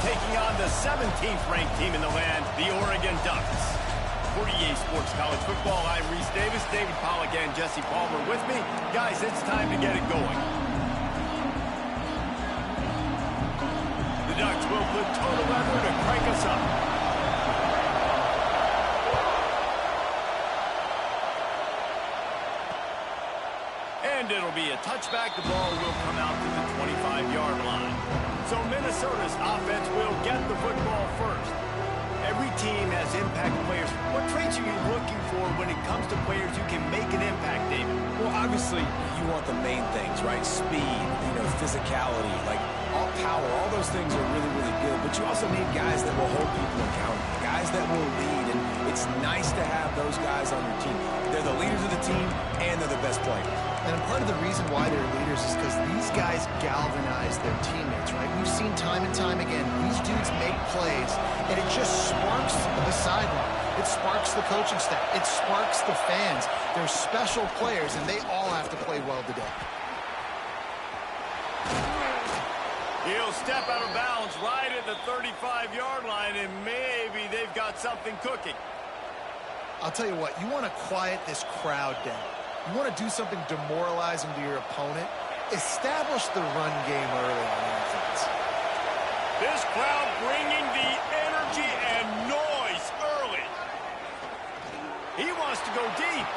taking on the 17th ranked team in the land, the Oregon Ducks. For EA Sports College Football, I'm Reese Davis, David Pollack, and Jesse Palmer with me. Guys, it's time to get it going. The Ducks will put total effort to crank us up. And it'll be a touchback. The ball will come out to the 25-yard line. So Minnesota's offense will get the football first. Every team has impact players. What traits are you looking for when it comes to players who can make an impact, David? Well, obviously, you want the main things, right? Speed, physicality, like all power. All those things are really, really good. But you also need guys that will hold people accountable, guys that will lead. And it's nice to have those guys on your team. They're the leaders of the team, and they're the best players. And part of the reason why they're leaders is because these guys galvanize their teammates, right? We've seen time and time again, these dudes make plays, and it just sparks the sideline. It sparks the coaching staff. It sparks the fans. They're special players, and they all have to play well today. He'll step out of bounds right at the 35-yard line, and maybe they've got something cooking. I'll tell you what, you want to quiet this crowd down. You want to do something demoralizing to your opponent, establish the run game early on offense. This crowd bringing the energy and noise early. He wants to go deep.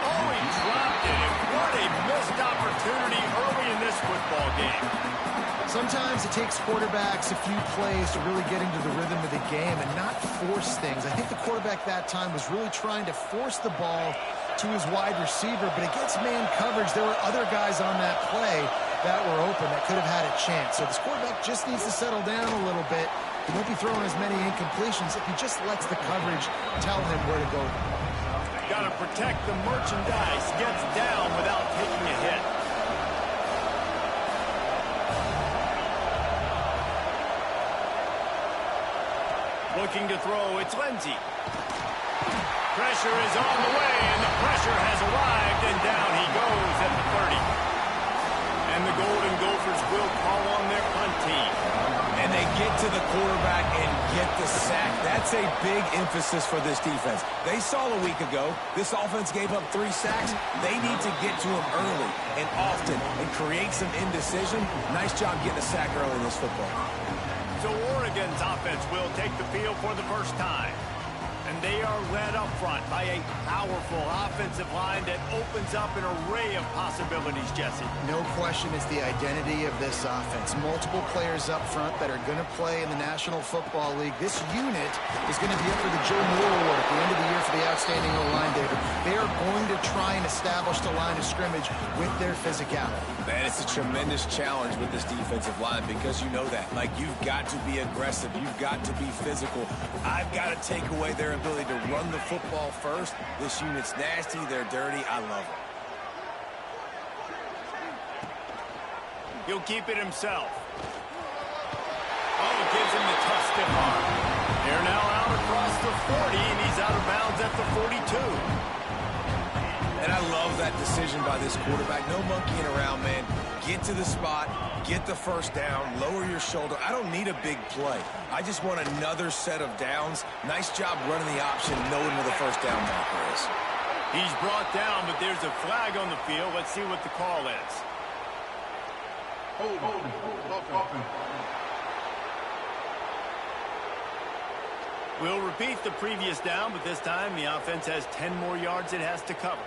Oh, he dropped it. And what a missed opportunity early in this football game. Sometimes it takes quarterbacks a few plays to really get into the rhythm of the game and not force things. I think the quarterback that time was really trying to force the ball to his wide receiver, but against man coverage, there were other guys on that play that were open that could have had a chance. So this quarterback just needs to settle down a little bit. He won't be throwing as many incompletions if he just lets the coverage tell him where to go. Got to protect the merchandise. Gets down without taking a hit. Looking to throw, it's Lindsey. Pressure is on the way, and the pressure has arrived, and down he goes at the 30. And the Golden Gophers will call on their punt team. And they get to the quarterback and get the sack. That's a big emphasis for this defense. They saw a week ago, this offense gave up 3 sacks. They need to get to them early and often and create some indecision. Nice job getting a sack early in this football. So Oregon's offense will take the field for the first time. And they are led up front by a powerful offensive line that opens up an array of possibilities, Jesse. No question it's the identity of this offense. Multiple players up front that are going to play in the National Football League. This unit is going to be up for the Joe Moore Award at the end of the year for the outstanding O-line, David. They are going to try and establish the line of scrimmage with their physicality. Man, it's a tremendous challenge with this defensive line because you know that. Like, you've got to be aggressive. You've got to be physical. I've got to take away their ability to run the football first. This unit's nasty. They're dirty. I love it. He'll keep it himself. Oh, gives him the tough stiff arm. They're now out across the 40, and he's out of bounds at the 42. And I love that decision by this quarterback. No monkeying around, man. Get to the spot, get the first down, lower your shoulder. I don't need a big play. I just want another set of downs. Nice job running the option, knowing where the first down marker is. He's brought down, but there's a flag on the field. Let's see what the call is. We'll repeat the previous down, but this time the offense has 10 more yards it has to cover.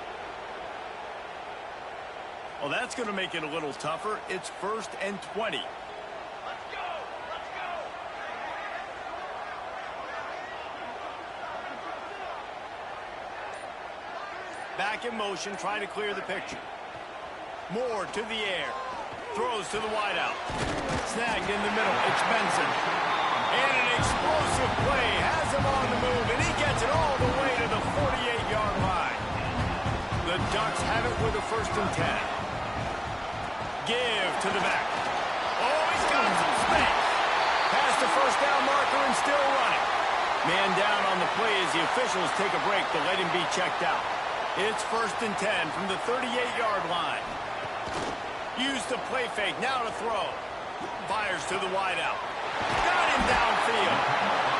Well, that's going to make it a little tougher. It's 1st and 20. Let's go! Let's go! Back in motion, trying to clear the picture. Moore to the air. Throws to the wideout. Snagged in the middle. It's Benson. And an explosive play. Has him on the move, and he gets it all the way to the 48-yard line. The Ducks have it with a 1st and 10. Give to the back. Oh, he's got some space. Past the first down marker and still running. Man down on the play as the officials take a break to let him be checked out. It's 1st and 10 from the 38-yard line. Use the play fake, now to throw. Fires to the wideout. Got him downfield.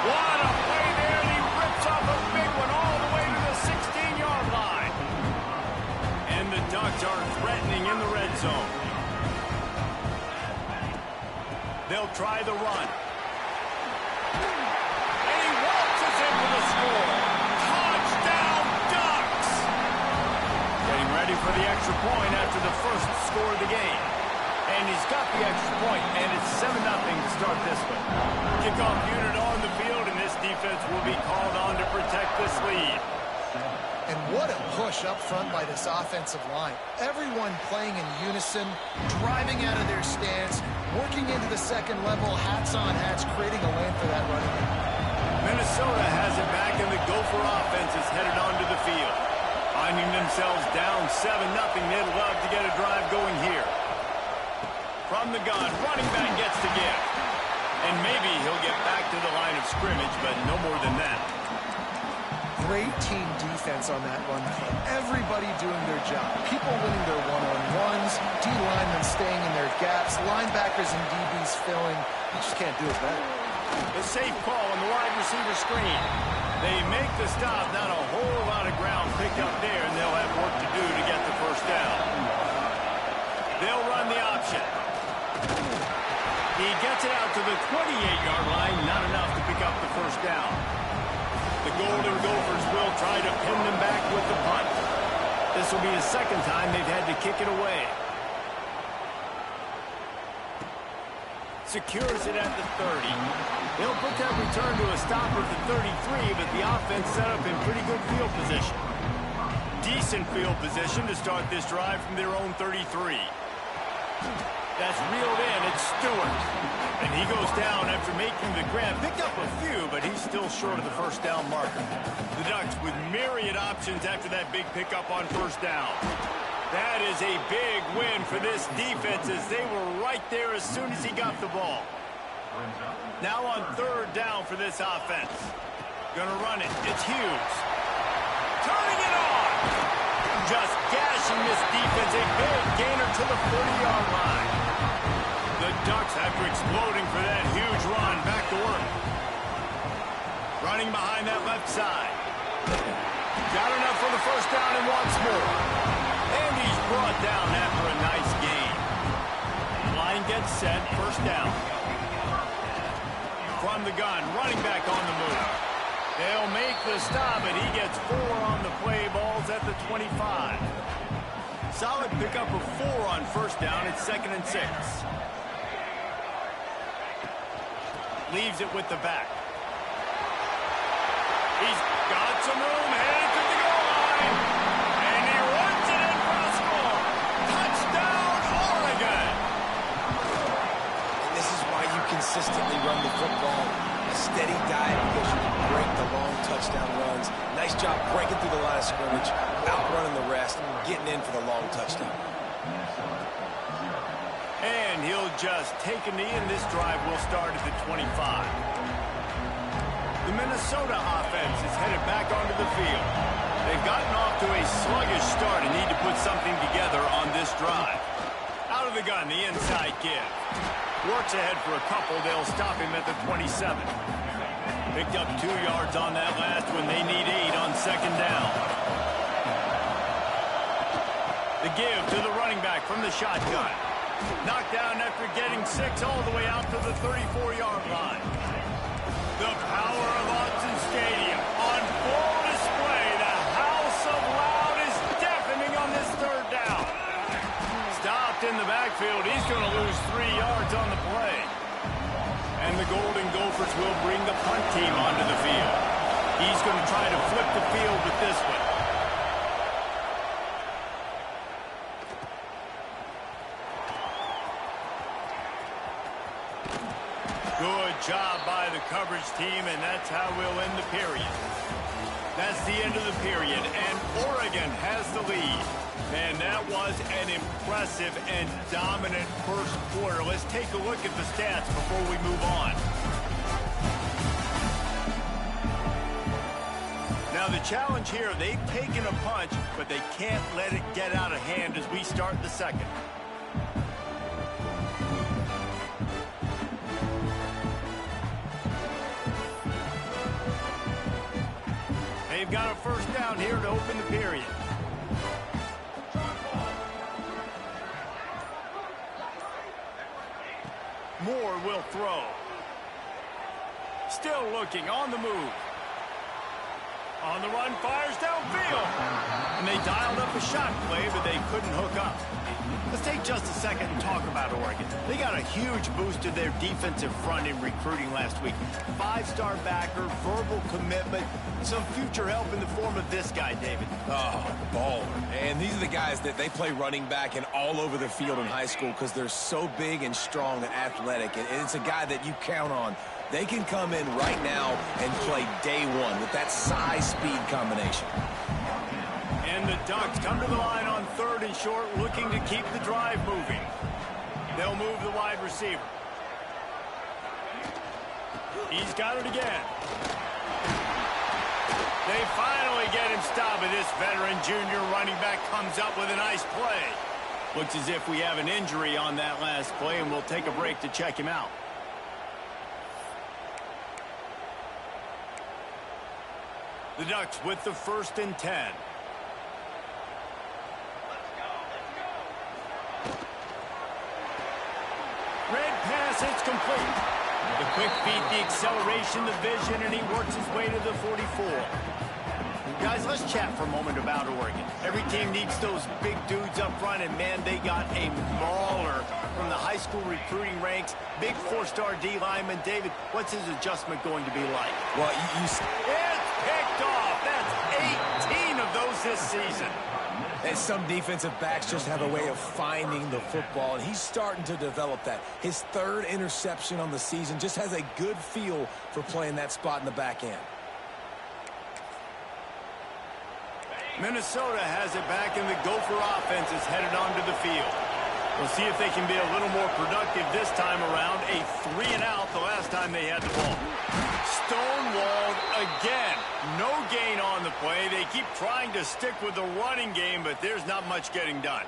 What a play there, and he rips off a big one all the way to the 16-yard line. And the Ducks are threatening in the red zone. They'll try the run. And he waltzes in for the score. Touchdown, Ducks! Getting ready for the extra point after the first score of the game. And he's got the extra point, and it's 7-0 to start this one. Kickoff unit on the field, and this defense will be called on to protect this lead. And what a push up front by this offensive line. Everyone playing in unison, driving out of their stance, working into the second level, hats on hats, creating a lane for that running back. Minnesota has it back, and the Gopher offense is headed onto the field. Finding themselves down 7-0, they'd love to get a drive going here. From the gun, running back gets the give. And maybe he'll get back to the line of scrimmage, but no more than that. Great team defense on that run play. Everybody doing their job. People winning their one-on-ones, D-linemen staying in their gaps, linebackers and DBs filling. You just can't do it better. The safe call on the wide receiver screen. They make the stop, not a whole lot of ground picked up there, and they'll have work to do to get the first down. They'll run the option. He gets it out to the 28-yard line, not enough to pick up the first down. The Golden Gophers will try to pin them back with the punt. This will be the second time they've had to kick it away. Secures it at the 30. They'll put that return to a stopper at the 33, but the offense set up in pretty good field position. Decent field position to start this drive from their own 33. That's reeled in. It's Stewart. And he goes down after making the grab. Picked up a few, but he's still short of the first down marker. The Ducks with myriad options after that big pickup on first down. That is a big win for this defense as they were right there as soon as he got the ball. Now on third down for this offense. Gonna run it. It's Hughes. Turning it on. Just gashing this defense. A big gainer to the 40-yard line. The Ducks, after exploding for that huge run, back to work. Running behind that left side. Got enough for the first down and wants more. And he's brought down after a nice gain. Line gets set, first down. From the gun, running back on the move. They'll make the stop, and he gets 4 on the play. Balls at the 25. Solid pickup of 4 on first down. It's 2nd and 6. Leaves it with the back. He's got some room, headed to the goal line. And he runs it in for a score. Touchdown, Oregon. And this is why you consistently run the football. A steady diet because you can break the long touchdown runs. Nice job breaking through the line of scrimmage, outrunning the rest, and getting in for the long touchdown. And he'll just take a knee, and this drive will start at the 25. The Minnesota offense is headed back onto the field. They've gotten off to a sluggish start and need to put something together on this drive. Out of the gun, the inside give. Works ahead for a couple. They'll stop him at the 27. Picked up 2 yards on that last one. They need 8 on second down. The give to the running back from the shotgun. Knocked down after getting 6 all the way out to the 34-yard line. The power of Autzen Stadium on full display. The house of loud is deafening on this third down. Stopped in the backfield. He's going to lose 3 yards on the play. And the Golden Gophers will bring the punt team onto the field. He's going to try to flip the field with this one. Good job by the coverage team, and that's how we'll end the period. That's the end of the period, and Oregon has the lead. Man, that was an impressive and dominant first quarter. Let's take a look at the stats before we move on. Now, the challenge here, they've taken a punch, but they can't let it get out of hand as we start the second. They've got a first down here to open the period. Moore will throw. Still looking, on the move. On the run, fires downfield. And they dialed up a shot play, but they couldn't hook up. Let's take just a second and talk about Oregon. They got a huge boost to their defensive front in recruiting last week. 5-star backer, verbal commitment, some future help in the form of this guy, David. Oh, baller. And these are the guys that they play running back and all over the field in high school because they're so big and strong and athletic. And it's a guy that you count on. They can come in right now and play day one with that size-speed combination. And the Ducks come to the line on 3rd and short, looking to keep the drive moving. They'll move the wide receiver. He's got it again. They finally get him stopped, and this veteran junior running back comes up with a nice play. Looks as if we have an injury on that last play, and we'll take a break to check him out. The Ducks with the 1st and 10. Red pass, it's complete. The quick feet, the acceleration, the vision, and he works his way to the 44. Guys, let's chat for a moment about Oregon. Every team needs those big dudes up front, and man, they got a mauler from the high school recruiting ranks. Big 4-star D lineman. David, what's his adjustment going to be like? Well, It's picked off. That's 18 of those this season. and some defensive backs just have a way of finding the football, and he's starting to develop that. His 3rd interception on the season, just has a good feel for playing that spot in the back end. Minnesota has it back, and the Gopher offense is headed onto the field. We'll see if they can be a little more productive this time around. A 3-and-out the last time they had the ball. Stonewalled again. No gain on the play. They keep trying to stick with the running game, but there's not much getting done.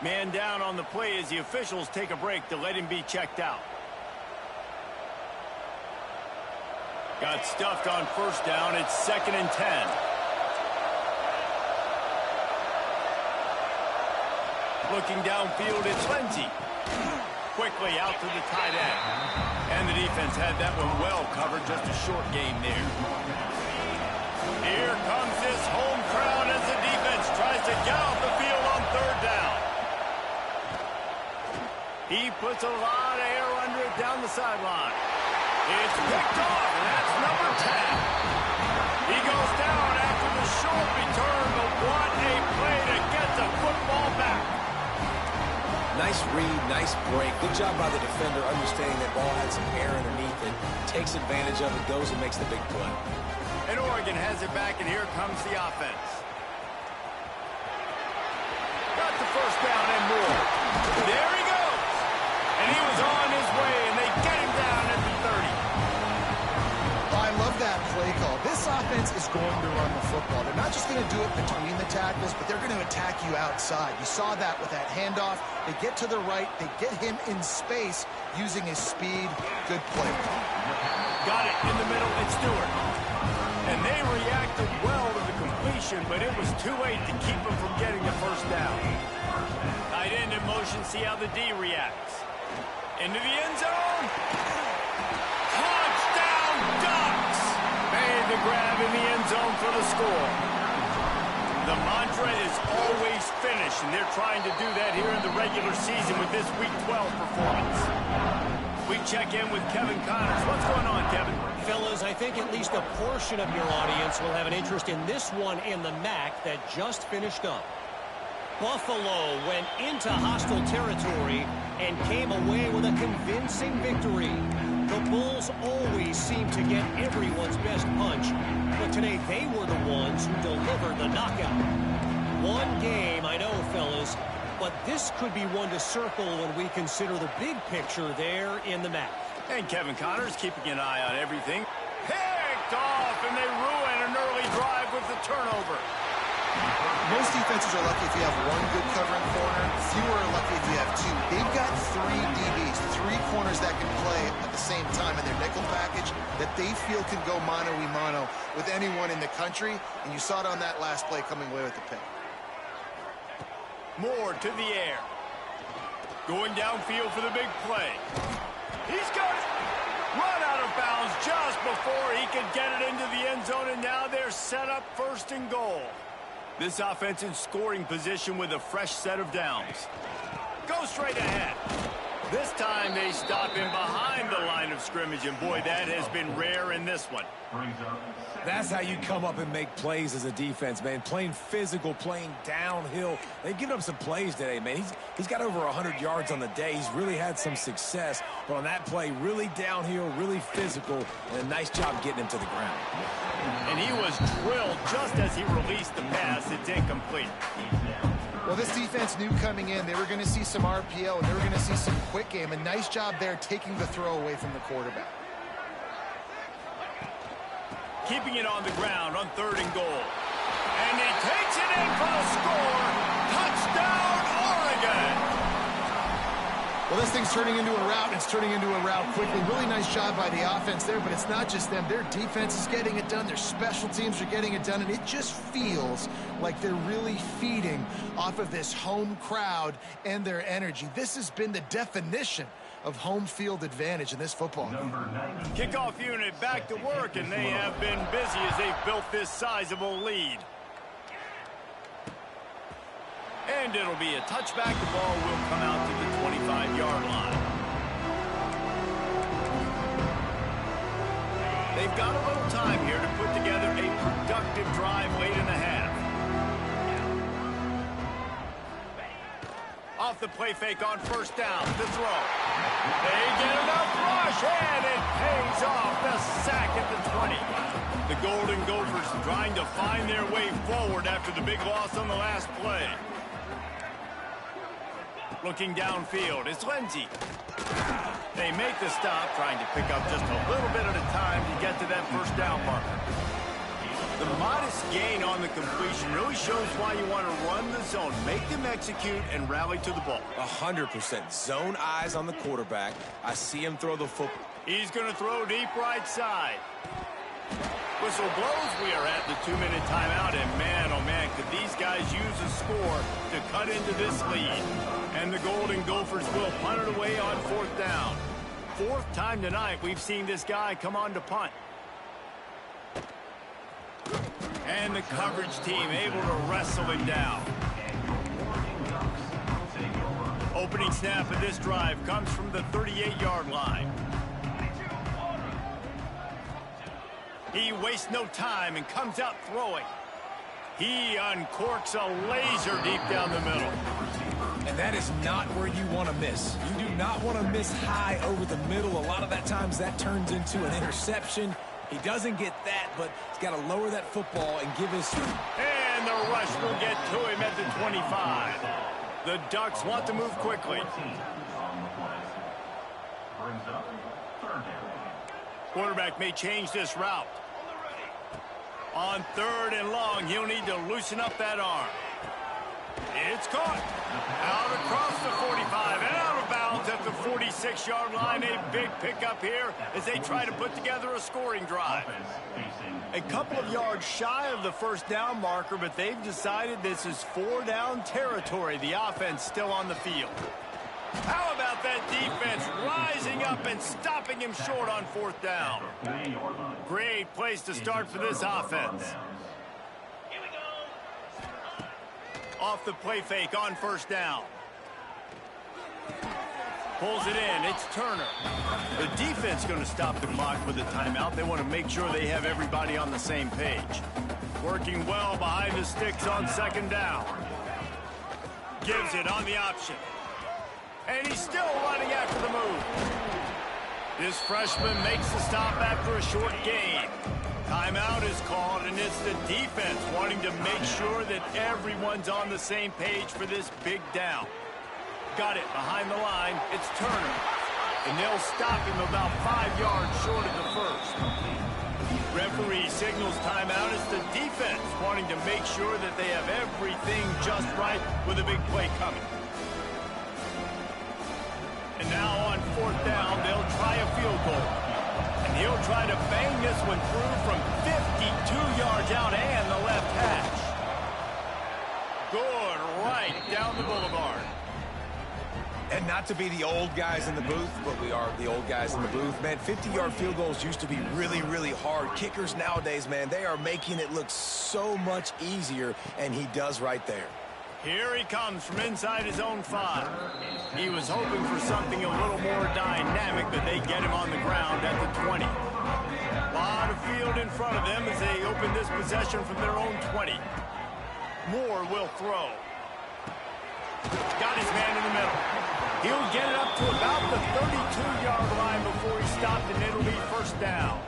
Man down on the play as the officials take a break to let him be checked out. Got stuffed on 1st down. It's 2nd and 10. Looking downfield, it's Lindsey. Quickly out to the tight end. And the defense had that one well covered, just a short gain there. Here comes this home crowd as the defense tries to get off the field on 3rd down. He puts a lot of air under it down the sideline. It's picked off, and that's number 10. He goes down after the short return, but what a play to get the football back. Nice read, nice break. Good job by the defender understanding that ball had some air underneath it. Takes advantage of it, goes and makes the big play. And Oregon has it back, and here comes the offense. Got the 1st down and more. There he goes. And he was on his way, and they get him down at the 30. I love that play call. This offense is going to run the football. They're not just going to do it between the tackles, but they're going to attack you outside. You saw that with that handoff. They get to the right. They get him in space using his speed. Good play. Got it in the middle. It's Stewart. And they reacted well to the completion, but it was too late to keep him from getting the 1st down. Tight end in motion. See how the D reacts. Into the end zone. Touchdown, Ducks! Made the grab in the end zone for the score. The mantra is always finish, and they're trying to do that here in the regular season with this Week 12 performance. We check in with Kevin Connors. What's going on, Kevin? Fellas, I think at least a portion of your audience will have an interest in this one in the MAC that just finished up. Buffalo went into hostile territory and came away with a convincing victory. The Bulls always seem to get everyone's best punch, but today they were the ones who delivered the knockout. One game, I know, fellas, but this could be one to circle when we consider the big picture there in the MAC. And Kevin Connors keeping an eye on everything. Picked off, and they ruin an early drive with the turnover. Most defenses are lucky if you have one good covering corner. Fewer are lucky if you have 2. They've got 3 DBs, 3 corners that can play at the same time in their nickel package that they feel can go mano-a-mano with anyone in the country, and you saw it on that last play coming away with the pick. Moore to the air. Going downfield for the big play. He's got it. Run out of bounds just before he could get it into the end zone, and now they're set up first and goal. This offense in scoring position with a fresh set of downs. Go straight ahead. This time they stop him behind the line of scrimmage, and boy, that has been rare in this one. That's how you come up and make plays as a defense, man. Playing physical, playing downhill. They've given up some plays today, man. He's got over 100 yards on the day. He's really had some success. But on that play, really downhill, really physical, and a nice job getting him to the ground. And he was drilled just as he released the pass. It's incomplete. Well, this defense knew coming in they were going to see some RPO, and they were going to see some quick game. A nice job there taking the throw away from the quarterback. Keeping it on the ground on 3rd and goal. And he takes it in for the score. Touchdown, Oregon! Well, this thing's turning into a route, and it's turning into a route quickly. Really nice job by the offense there, but it's not just them. Their defense is getting it done. Their special teams are getting it done, and it just feels like they're really feeding off of this home crowd and their energy. This has been the definition of home field advantage in this football game. Kickoff unit back to work, and they have been busy as they've built this sizable lead. And it'll be a touchback. The ball will come out to the 25-yard line. They've got a little time here to put together a productive drive late in the half. Off the play fake on 1st down. The throw. They get enough rush, and it pays off. The sack at the 20. The Golden Gophers trying to find their way forward after the big loss on the last play. Looking downfield, it's Lindsey. They make the stop, trying to pick up just a little bit at a time to get to that 1st down marker. The modest gain on the completion really shows why you want to run the zone. Make them execute and rally to the ball. 100%. Zone eyes on the quarterback. I see him throw the football. He's going to throw deep right side. Whistle blows. We are at the 2-minute timeout, and man, oh man, could these guys use a score to cut into this lead. And the Golden Gophers will punt it away on 4th down. 4th time tonight we've seen this guy come on to punt. And the coverage team able to wrestle him down. Opening snap of this drive comes from the 38-yard line. He wastes no time and comes out throwing. He uncorks a laser deep down the middle. And that is not where you want to miss. You do not want to miss high over the middle. A lot of that times that turns into an interception. He doesn't get that, but he's got to lower that football and give his... And the rush will get to him at the 25. The Ducks want to move quickly. Quarterback may change this route. On 3rd and long, he'll need to loosen up that arm. It's caught. Out across the 45 and out of bounds at the 46-yard line. A big pickup here as they try to put together a scoring drive. A couple of yards shy of the 1st down marker, but they've decided this is 4-down territory. The offense still on the field. How about that defense rising up and stopping him short on 4th down? Great place to start for this offense. Off the play fake on 1st down. Pulls it in. It's Turner. The defense going to stop the clock with a timeout. They want to make sure they have everybody on the same page. Working well behind the sticks on 2nd down. Gives it on the option. And he's still running after the move. This freshman makes the stop after a short gain. Timeout is called, and it's the defense wanting to make sure that everyone's on the same page for this big down. Got it behind the line. It's Turner. And they'll stop him about 5 yards short of the 1st. Referee signals timeout. It's the defense wanting to make sure that they have everything just right with a big play coming. And now on 4th down, they'll try a field goal. And he'll They'll try to bang this one through from 52 yards out and the left hash. Good, right down the boulevard. And not to be the old guys in the booth, but we are the old guys in the booth. Man, 50-yard field goals used to be really, really hard. Kickers nowadays, man, they are making it look so much easier, and he does right there. Here he comes from inside his own 5. He was hoping for something a little more dynamic, but they get him on the ground at the 20. A lot of field in front of them as they open this possession from their own 20. Moore will throw. Got his man in the middle. He'll get it up to about the 32-yard line before he stopped, and it'll be first down.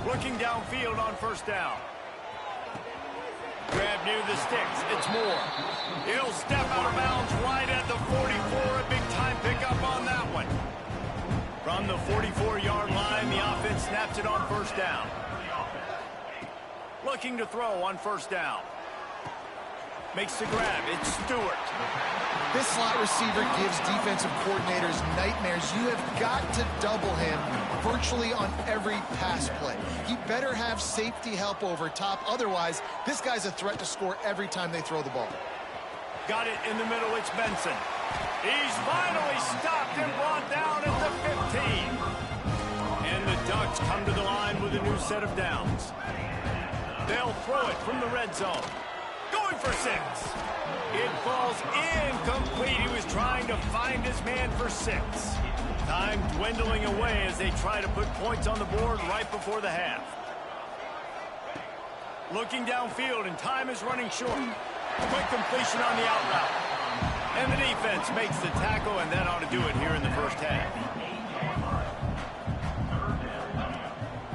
Looking downfield on first down. Grab near the sticks. It's Moore. He'll step out of bounds right at the 44. A big-time pickup on that one. From the 44-yard line, the offense snaps it on first down. Looking to throw on first down. Makes the grab. It's Stewart. This slot receiver gives defensive coordinators nightmares. You have got to double him virtually on every pass play. He better have safety help over top. Otherwise, this guy's a threat to score every time they throw the ball. Got it in the middle. It's Benson. He's finally stopped and brought down at the 15. And the Ducks come to the line with a new set of downs. They'll throw it from the red zone. Going for 6. It falls incomplete. He was trying to find his man for 6. Time dwindling away as they try to put points on the board right before the half. Looking downfield, and time is running short. Quick completion on the out route. And the defense makes the tackle, and that ought to do it here in the first half.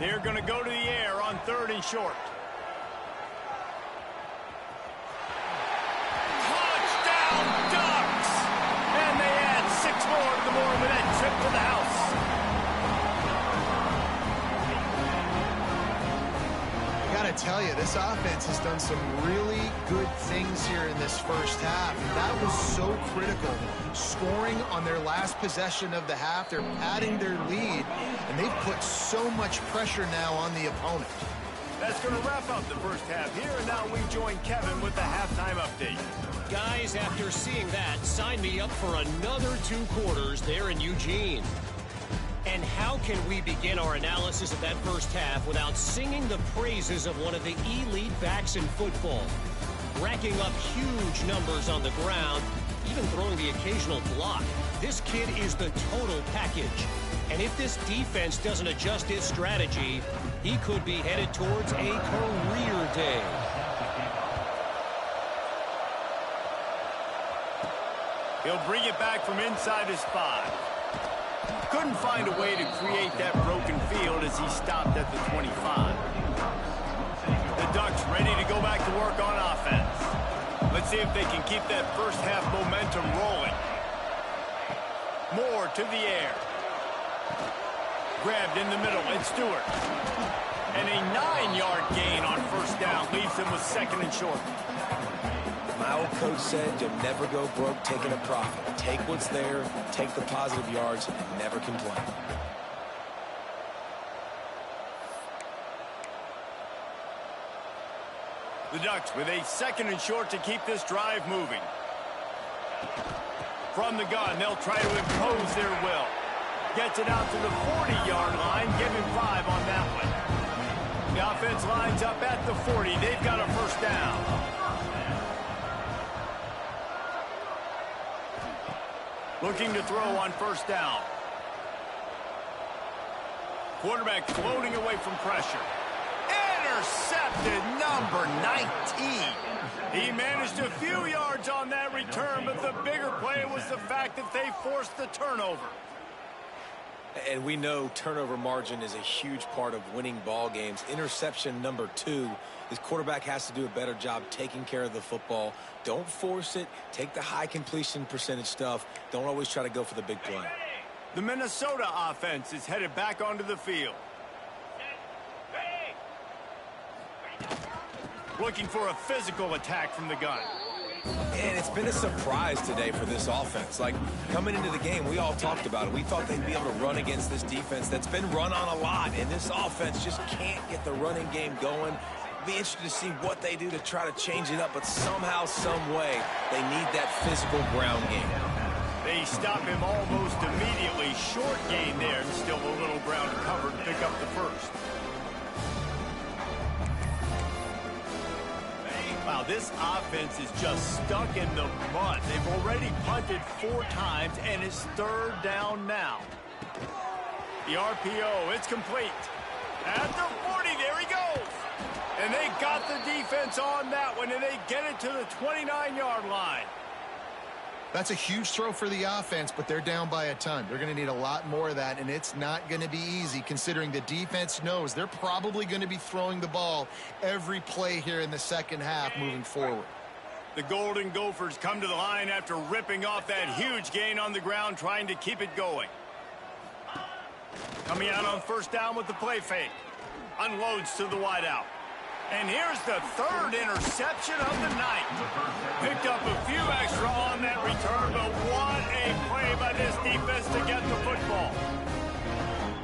They're going to go to the air on 3rd and short. With that trip to the house. I gotta tell you, this offense has done some really good things here in this first half. And that was so critical. Scoring on their last possession of the half. They're padding their lead, and they've put so much pressure now on the opponent. That's going to wrap up the first half here, and now we join Kevin with the halftime update. Guys, after seeing that, sign me up for another 2 quarters there in Eugene. And how can we begin our analysis of that first half without singing the praises of one of the elite backs in football? Racking up huge numbers on the ground, even throwing the occasional block. This kid is the total package. And if this defense doesn't adjust its strategy, he could be headed towards a career day. He'll bring it back from inside his 5. Couldn't find a way to create that broken field as he stopped at the 25. The Ducks ready to go back to work on offense. Let's see if they can keep that first half momentum rolling. Moore to the air. Grabbed in the middle, it's Stewart. And a 9-yard gain on first down leaves him with 2nd and short. My old coach said you'll never go broke taking a profit. Take what's there, take the positive yards, and never complain. The Ducks with a 2nd and short to keep this drive moving. From the gun, they'll try to impose their will. Gets it out to the 40-yard line, give him 5 on that one. The offense lines up at the 40. They've got a first down. Looking to throw on first down. Quarterback floating away from pressure. Intercepted, number 19. He managed a few yards on that return, but the bigger play was the fact that they forced the turnover. And we know turnover margin is a huge part of winning ball games. Interception number 2. His quarterback has to do a better job taking care of the football. Don't force it. Take the high completion percentage stuff. Don't always try to go for the big play. The Minnesota offense is headed back onto the field. Looking for a physical attack from the gun. And it's been a surprise today for this offense. Like, coming into the game, we all talked about it. We thought they'd be able to run against this defense that's been run on a lot, and this offense just can't get the running game going. Be interested to see what they do to try to change it up, but somehow, some way, they need that physical ground game. They stop him almost immediately. Short gain there, and still a little ground cover to pick up the first. Wow, this offense is just stuck in the mud. They've already punted 4 times, and it's 3rd down now. The RPO, it's complete. At the 40, there he goes. And they got the defense on that one, and they get it to the 29-yard line. That's a huge throw for the offense, but they're down by a ton. They're going to need a lot more of that, and it's not going to be easy considering the defense knows they're probably going to be throwing the ball every play here in the second half moving forward. The Golden Gophers come to the line after ripping off that huge gain on the ground, trying to keep it going. Coming out on 1st down with the play fake. Unloads to the wideout. And here's the 3rd interception of the night. Picked up a few extra on that return, but what a play by this defense to get the football.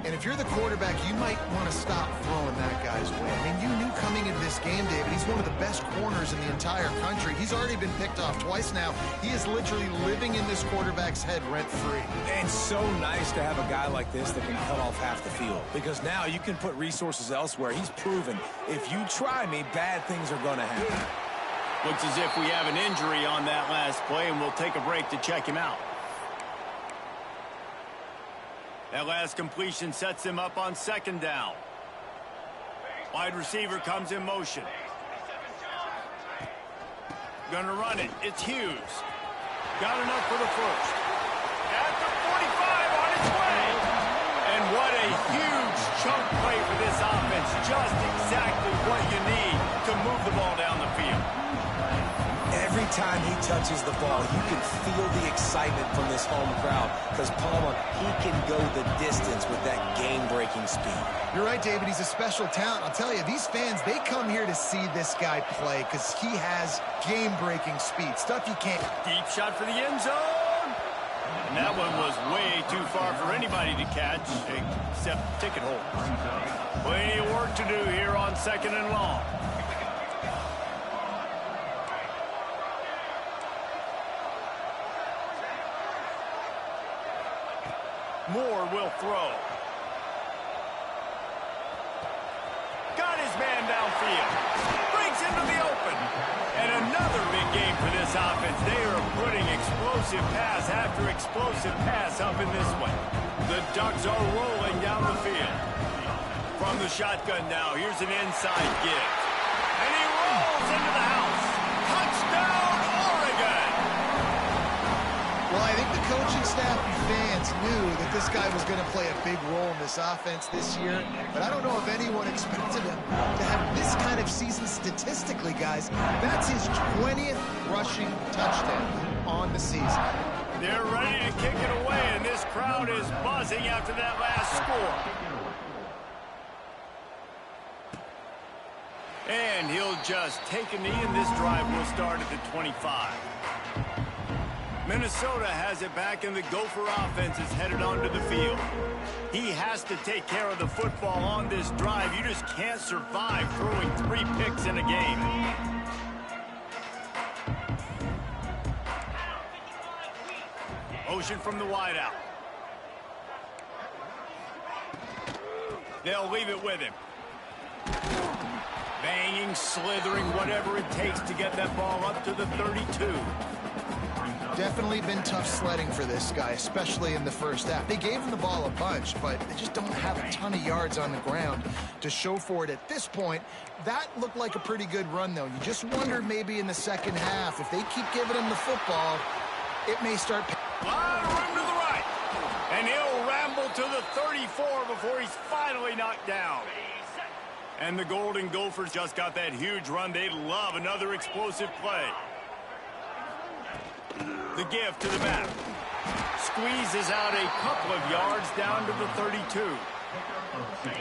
And if you're the quarterback, you might want to stop throwing that guy's way. I mean, you knew coming into this game, David, he's one of the best corners in the entire country. He's already been picked off twice now. He is literally living in this quarterback's head rent-free. And so nice to have a guy like this that can cut off half the field, because now you can put resources elsewhere. He's proven if you try me, bad things are going to happen. Looks as if we have an injury on that last play, and we'll take a break to check him out. That last completion sets him up on 2nd down. Wide receiver comes in motion. Gonna run it. It's Hughes. Got enough for the first. At the 45 on its way. And what a huge chunk play for this offense. Just exactly what you need to move the ball down the field. Every time he touches the ball, you can feel the excitement from this home crowd because, Palmer, he can go the distance with that game-breaking speed. You're right, David. He's a special talent. I'll tell you, these fans, they come here to see this guy play because he has game-breaking speed, stuff you can't. Deep shot for the end zone. And that one was way too far for anybody to catch, except ticket holders. Plenty of work to do here on 2nd and long. Moore will throw. Got his man downfield. Breaks into the open. And another big game for this offense. They are putting explosive pass after explosive pass up in this one. The Ducks are rolling down the field. From the shotgun now, here's an inside give. And he rolls into the house. Touchdown, Oregon! Well, I think the coaching staff and fans knew that this guy was going to play a big role in this offense this year, but I don't know if anyone expected him to have this kind of season statistically, guys. That's his 20th rushing touchdown on the season. They're ready to kick it away, and this crowd is buzzing after that last score. And he'll just take a knee, and this drive will start at the 25. Minnesota has it back, and the Gopher offense is headed onto the field. He has to take care of the football on this drive. You just can't survive throwing 3 picks in a game. Motion from the wideout. They'll leave it with him. Banging, slithering, whatever it takes to get that ball up to the 32. Definitely been tough sledding for this guy, especially in the first half. They gave him the ball a bunch, but they just don't have a ton of yards on the ground to show for it at this point. That looked like a pretty good run, though. You just wonder maybe in the second half, if they keep giving him the football, it may start. A lot of room to the right. And he'll ramble to the 34 before he's finally knocked down. And the Golden Gophers just got that huge run. They'd love another explosive play. The give to the back. Squeezes out a couple of yards down to the 32.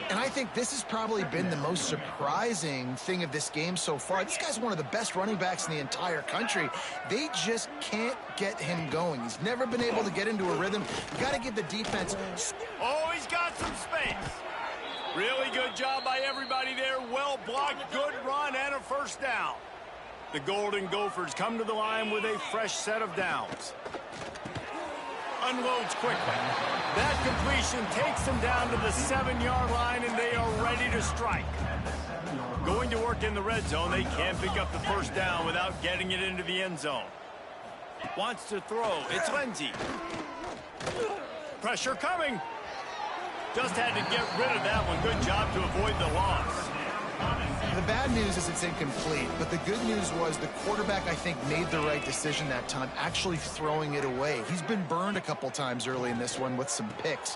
And I think this has probably been the most surprising thing of this game so far. This guy's one of the best running backs in the entire country. They just can't get him going. He's never been able to get into a rhythm. You got to give the defense... Oh, he's got some space. Really good job by everybody there. Well blocked, good run, and a first down. The Golden Gophers come to the line with a fresh set of downs. Unloads quickly. That completion takes them down to the 7-yard line, and they are ready to strike. Going to work in the red zone, they can't pick up the first down without getting it into the end zone. Wants to throw. It's Lindsey. Pressure coming. Just had to get rid of that one. Good job to avoid the loss. The bad news is it's incomplete, but the good news was the quarterback, I think, made the right decision that time, actually throwing it away. He's been burned a couple times early in this one with some picks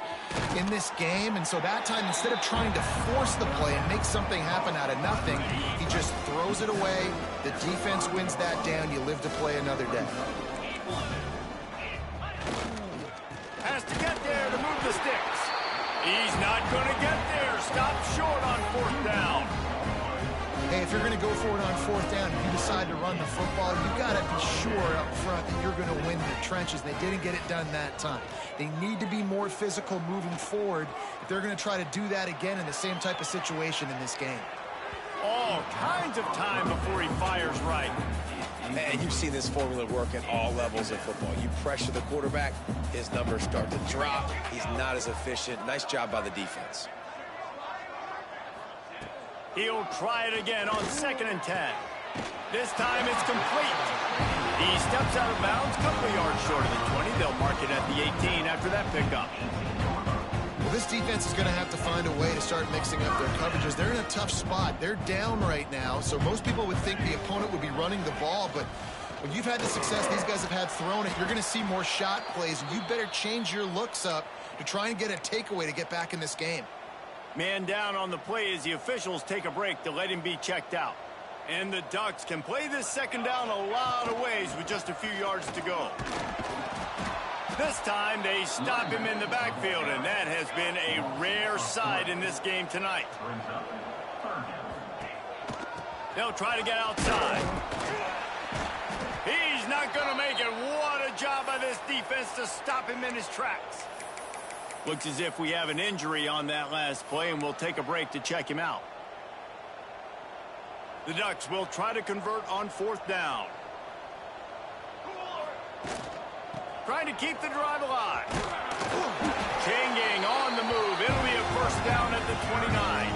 in this game, and so that time, instead of trying to force the play and make something happen out of nothing, he just throws it away. The defense wins that down. You live to play another day. Has to get there to move the sticks. He's not going to get there. Stop short on fourth down. Hey, if you're going to go for it on fourth down, if you decide to run the football, you got to be sure up front that you're going to win the trenches. They didn't get it done that time. They need to be more physical moving forward if they're going to try to do that again in the same type of situation in this game. All kinds of time before he fires right. And you've seen this formula work at all levels of football. You pressure the quarterback, his numbers start to drop. He's not as efficient. Nice job by the defense. He'll try it again on 2nd and 10. This time it's complete. He steps out of bounds, couple yards short of the 20. They'll mark it at the 18 after that pickup. Well, this defense is going to have to find a way to start mixing up their coverages. They're in a tough spot. They're down right now, so most people would think the opponent would be running the ball, but when you've had the success these guys have had throwing it, you're going to see more shot plays. You better change your looks up to try and get a takeaway to get back in this game. Man down on the play as the officials take a break to let him be checked out. And the Ducks can play this second down a lot of ways with just a few yards to go. This time they stop him in the backfield, and that has been a rare sight in this game tonight. They'll try to get outside. He's not going to make it. What a job by this defense to stop him in his tracks. Looks as if we have an injury on that last play, and we'll take a break to check him out. The Ducks will try to convert on 4th down. Trying to keep the drive alive. Changing on the move. It'll be a first down at the 29.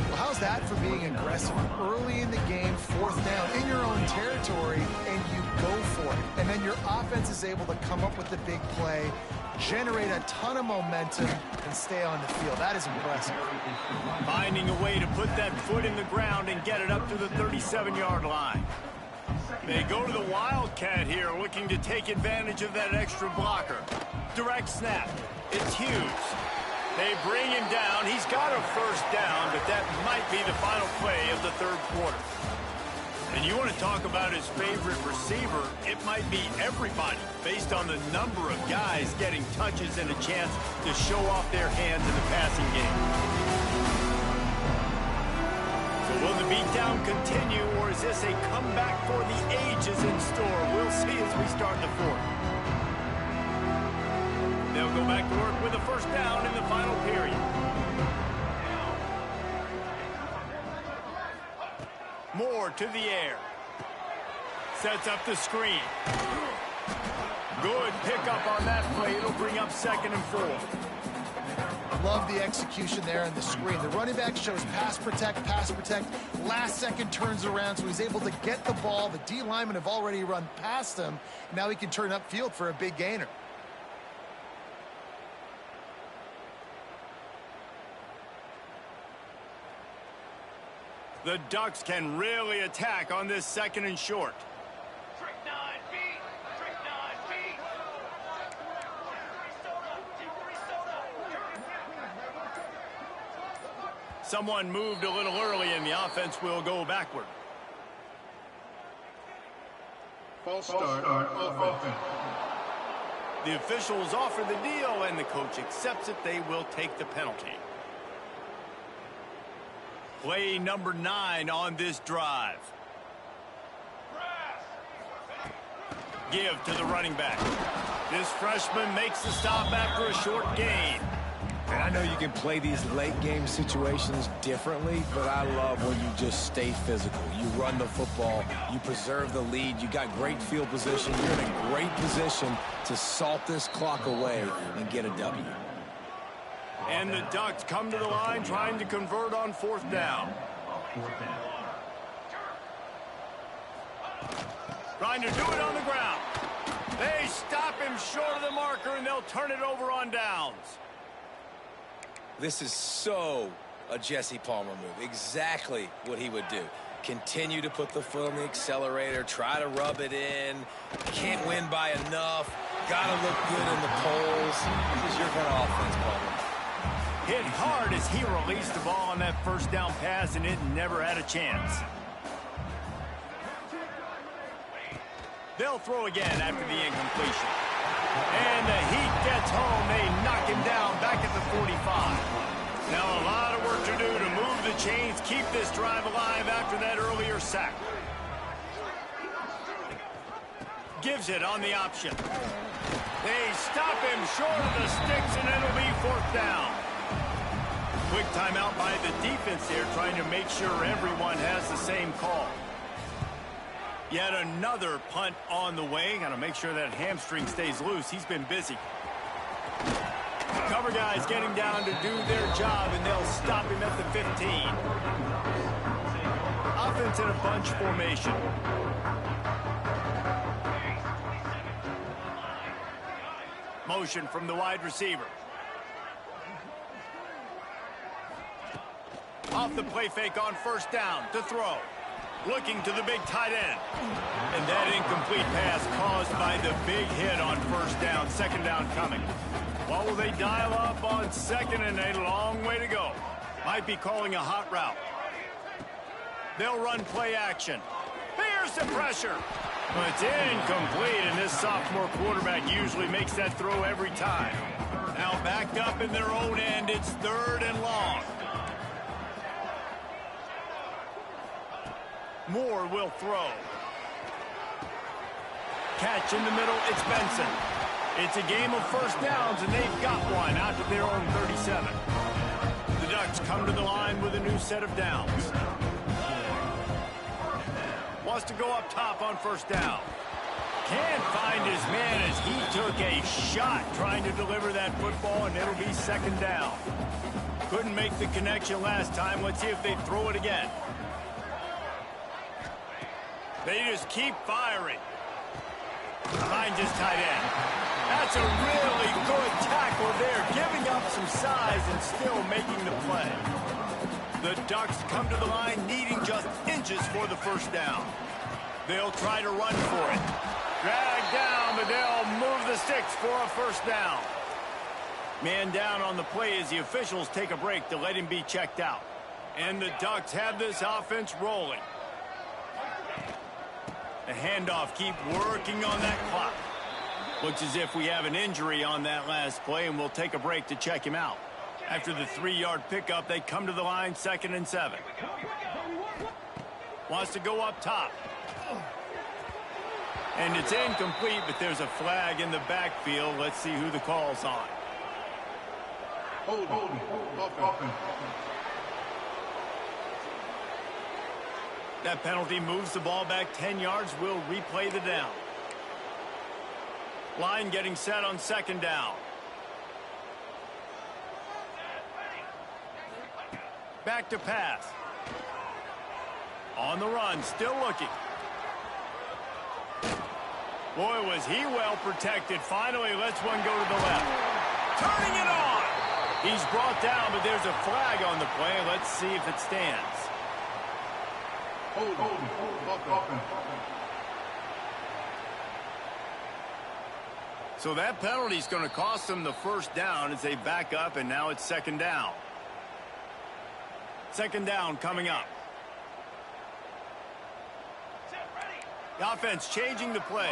Well, how's that for being aggressive? Early in the game, 4th down, in your own territory, and you go for it. And then your offense is able to come up with the big play, generate a ton of momentum, and stay on the field. That is impressive. Finding a way to put that foot in the ground and get it up to the 37-yard line. They go to the Wildcat here, looking to take advantage of that extra blocker. Direct snap. It's Hughes. They bring him down. He's got a first down, but that might be the final play of the 3rd quarter. And you want to talk about his favorite receiver, it might be everybody, based on the number of guys getting touches and a chance to show off their hands in the passing game. So will the beatdown continue, or is this a comeback for the ages in store? We'll see as we start the 4th. They'll go back to work with a first down in the final period. Moore to the air. Sets up the screen. Good pickup on that play. It'll bring up 2nd and 4. Love the execution there on the screen. The running back shows pass protect, last second turns around, so he's able to get the ball. The D linemen have already run past him. Now he can turn upfield for a big gainer. The Ducks can really attack on this 2nd and short. Someone moved a little early, and the offense will go backward. False start on offense. The officials offer the deal, and the coach accepts it. They will take the penalty. Play number 9 on this drive. Give to the running back. This freshman makes the stop after a short gain. And I know you can play these late game situations differently, but I love when you just stay physical. You run the football, you preserve the lead, you got great field position, you're in a great position to salt this clock away and get a W. And the Ducks come to the line trying to convert on 4th down. Trying to do it on the ground. They stop him short of the marker, and they'll turn it over on downs. This is so a Jesse Palmer move. Exactly what he would do. Continue to put the foot on the accelerator, try to rub it in. Can't win by enough. Got to look good in the polls. This is your kind of offense, Palmer. Hit hard as he released the ball on that first down pass, and it never had a chance. They'll throw again after the incompletion. And the Heat gets home. They knock him down back at the 45. Now a lot of work to do to move the chains, keep this drive alive after that earlier sack. Gives it on the option. They stop him short of the sticks, and it'll be 4th down. Quick timeout by the defense there, trying to make sure everyone has the same call. Yet another punt on the way. Got to make sure that hamstring stays loose. He's been busy. Cover guys getting down to do their job, and they'll stop him at the 15. Offense in a bunch formation. Motion from the wide receiver. Off the play fake on 1st down to throw. Looking to the big tight end. And that incomplete pass caused by the big hit on 1st down. 2nd down coming. What will they dial up on 2nd, and a long way to go? Might be calling a hot route. They'll run play action. Here's the pressure. But it's incomplete, and this sophomore quarterback usually makes that throw every time. Now backed up in their own end. It's 3rd and long. Moore will throw. Catch in the middle, it's Benson. It's a game of 1st downs, and they've got one out to their own 37. The Ducks come to the line with a new set of downs. Wants to go up top on 1st down. Can't find his man as he took a shot trying to deliver that football, and it'll be 2nd down. Couldn't make the connection last time. Let's see if they throw it again. They just keep firing. Finds his tight end. That's a really good tackle there, giving up some size and still making the play. The Ducks come to the line needing just inches for the 1st down. They'll try to run for it. Drag down, but they'll move the sticks for a 1st down. Man down on the play as the officials take a break to let him be checked out. And the Ducks have this offense rolling. The handoff, keep working on that clock. Looks as if we have an injury on that last play, and we'll take a break to check him out. After the 3-yard pickup, they come to the line 2nd and 7. Wants to go up top. And it's incomplete, but there's a flag in the backfield. Let's see who the call's on. Hold. That penalty moves the ball back 10 yards. We'll replay the down. Line getting set on 2nd down. Back to pass. On the run, still looking. Boy, was he well protected. Finally lets one go to the left. Turning it on. He's brought down, but there's a flag on the play. Let's see if it stands. Hold. So that penalty is going to cost them the 1st down as they back up, and now it's 2nd down. 2nd down coming up. The offense changing the play.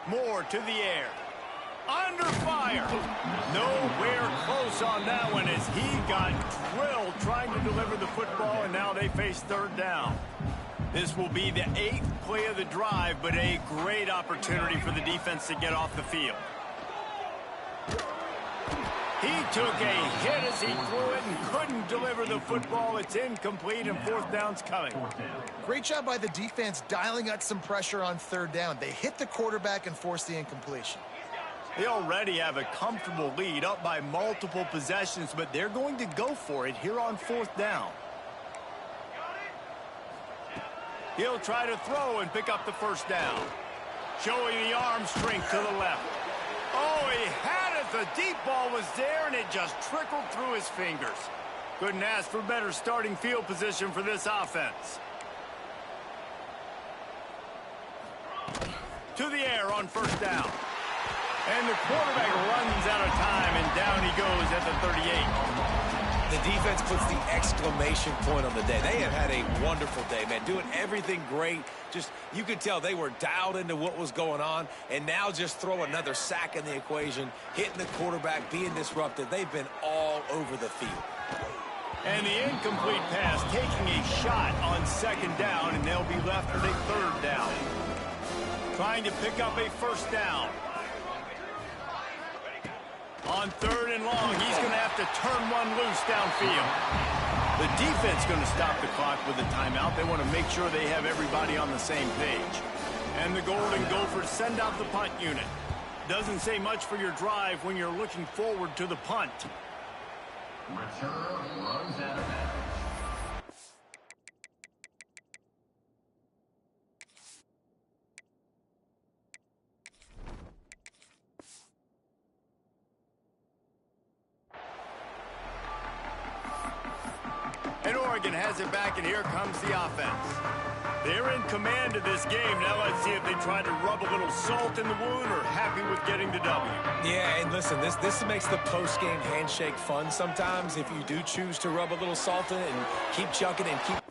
Moore to the air. Under fire. Nowhere close on that one as he got drilled trying to deliver the football, and now they face third down. This will be the 8th play of the drive, but a great opportunity for the defense to get off the field. He took a hit as he threw it and couldn't deliver the football. It's incomplete, and fourth down's coming. Great job by the defense dialing up some pressure on third down. They hit the quarterback and forced the incompletion. They already have a comfortable lead, up by multiple possessions, but they're going to go for it here on fourth down. He'll try to throw and pick up the first down. Showing the arm strength to the left. Oh, he had it. The deep ball was there, and it just trickled through his fingers. Couldn't ask for better starting field position for this offense. To the air on first down. And the quarterback runs out of time, and down he goes at the 38. The defense puts the exclamation point on the day. They have had a wonderful day, man, doing everything great. Just, you could tell they were dialed into what was going on, and now just throw another sack in the equation, hitting the quarterback, being disruptive. They've been all over the field. And the incomplete pass taking a shot on second down, and they'll be left with a third down. Trying to pick up a first down. On third and long, he's going to have to turn one loose downfield. The defense going to stop the clock with a timeout. They want to make sure they have everybody on the same page. And the Golden Gophers send out the punt unit. Doesn't say much for your drive when you're looking forward to the punt. Return runs out of bounds. And Oregon has it back, and here comes the offense. They're in command of this game. Now let's see if they try to rub a little salt in the wound or happy with getting the W. Yeah, and listen, this makes the post-game handshake fun sometimes if you do choose to rub a little salt in it and keep chucking and keep...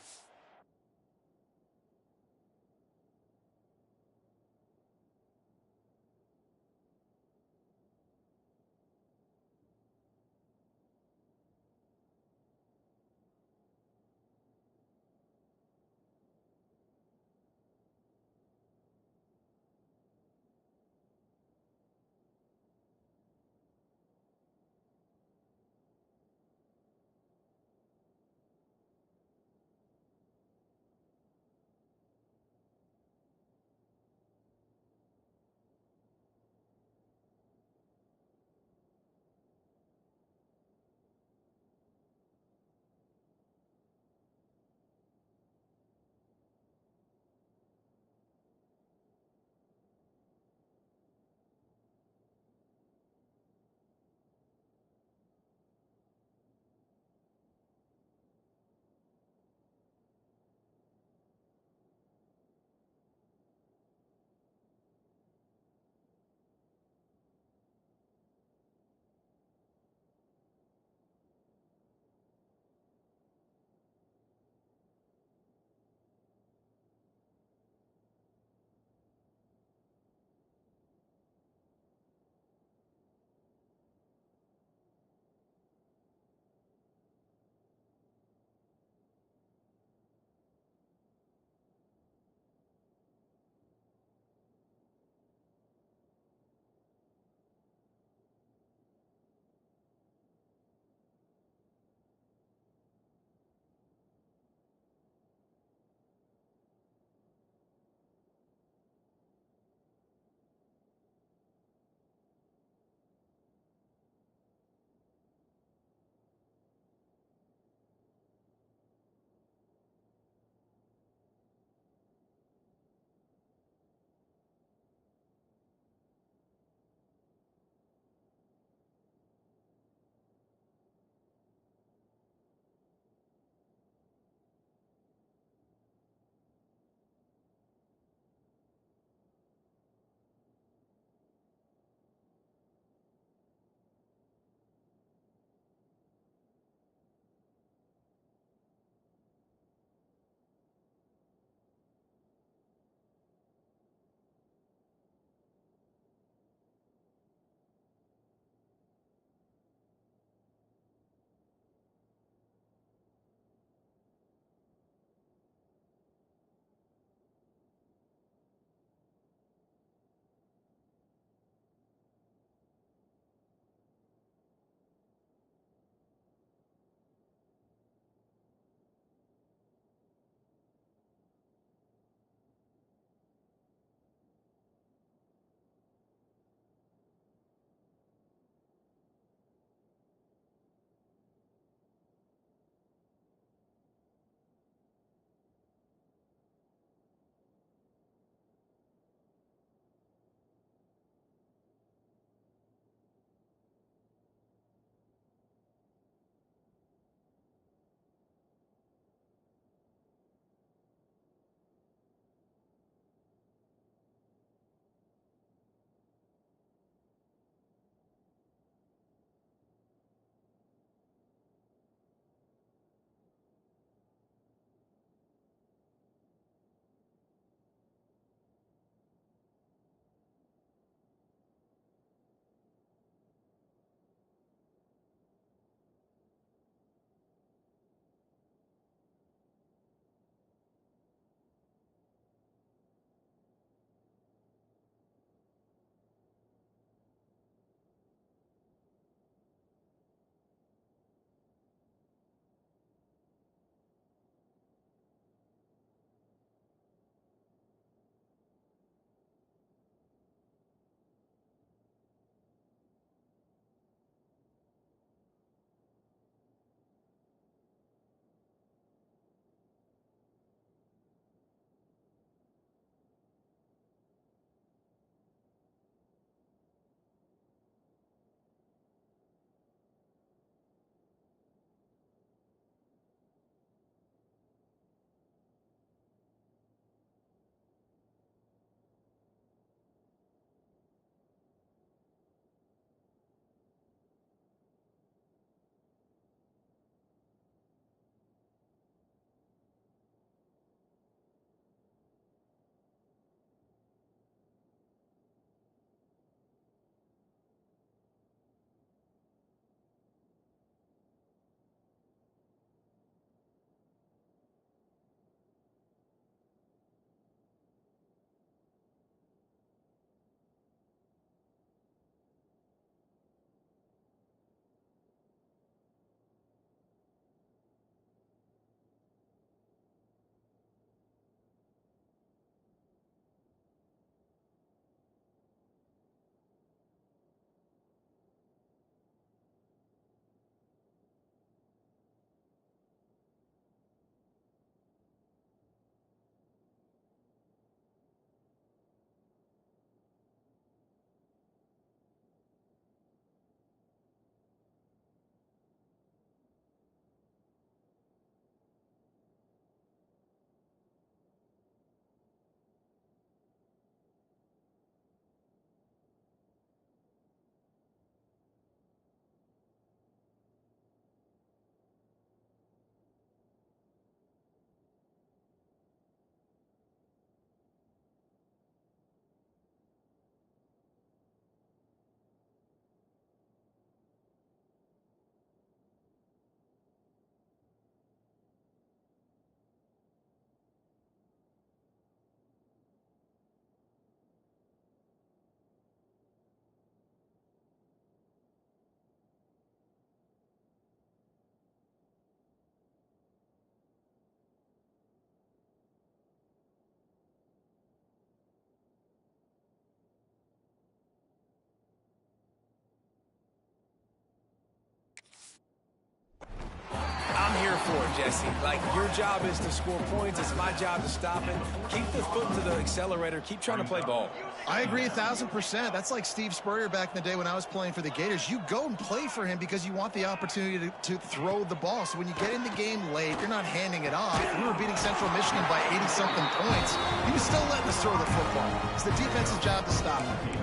for it, Jesse. Like, your job is to score points. It's my job to stop it. Keep the foot to the accelerator. Keep trying to play ball. I agree 1,000%. That's like Steve Spurrier back in the day when I was playing for the Gators. You go and play for him because you want the opportunity to throw the ball. So when you get in the game late, you're not handing it off. We were beating Central Michigan by 80-something points. He was still letting us throw the football. It's the defense's job to stop it.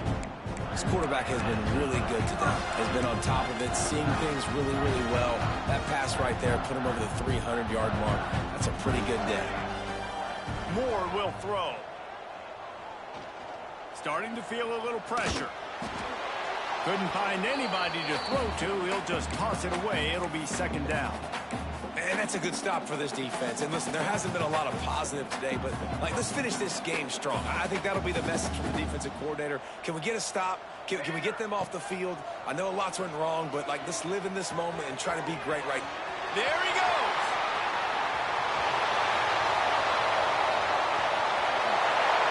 This quarterback has been really good today. Has been on top of it, seeing things really, really well. That pass right there put him over the 300-yard mark. That's a pretty good day. Moore will throw. Starting to feel a little pressure. Couldn't find anybody to throw to. He'll just toss it away. It'll be second down. And that's a good stop for this defense. And listen, there hasn't been a lot of positive today, but like, let's finish this game strong. I think that'll be the message from the defensive coordinator. Can we get a stop? Can we get them off the field? I know a lot's went wrong, but like, let's live in this moment and try to be great right now. There he goes.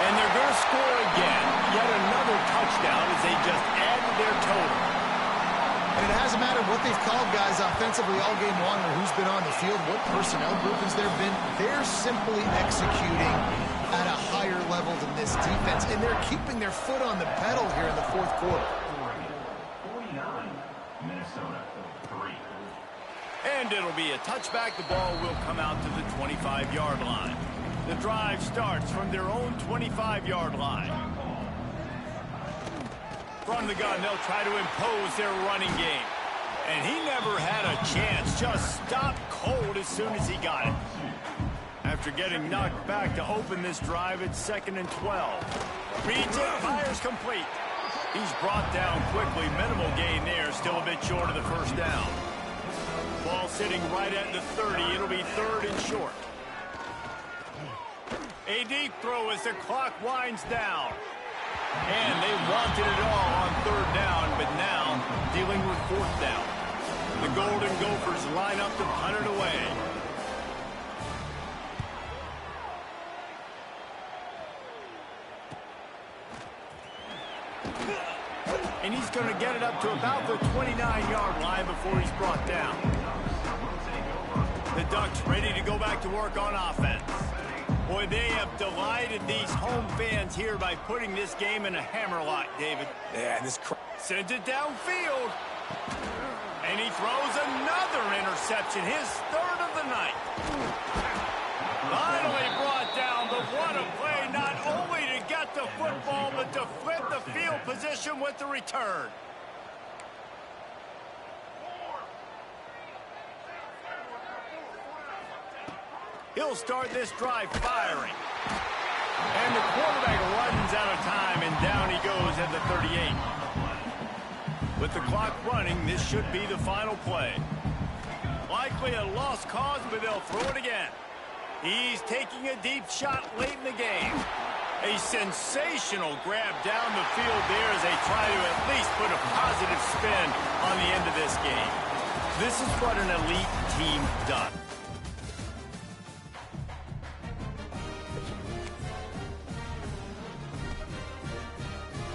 And they're going to score again. Yet another touchdown as they just add to their total. And it hasn't mattered what they've called guys offensively all game long or who's been on the field, what personnel groupings there have been. They're simply executing at a higher level than this defense, and they're keeping their foot on the pedal here in the fourth quarter. 49, Minnesota 3. And it'll be a touchback. The ball will come out to the 25-yard line. The drive starts from their own 25-yard line. From the gun, they'll try to impose their running game. And he never had a chance. Just stopped cold as soon as he got it. After getting knocked back to open this drive, it's 2nd and 12. Reads it, fires complete. He's brought down quickly. Minimal gain there, still a bit short of the first down. Ball sitting right at the 30. It'll be 3rd and short. A deep throw as the clock winds down. And they wanted it all on 3rd down, but now dealing with 4th down. The Golden Gophers line up to punt it away. And he's going to get it up to about the 29-yard line before he's brought down. The Ducks ready to go back to work on offense. Boy, they have delighted these home fans here by putting this game in a hammerlock, David. Yeah, Sends it downfield. And he throws another interception, his 3rd of the night. Finally brought down, but what a play, not only to get the football, but to flip the field position with the return. He'll start this drive firing. And the quarterback runs out of time, and down he goes at the 38. With the clock running, this should be the final play. Likely a lost cause, but they'll throw it again. He's taking a deep shot late in the game. A sensational grab down the field there as they try to at least put a positive spin on the end of this game. This is what an elite team does.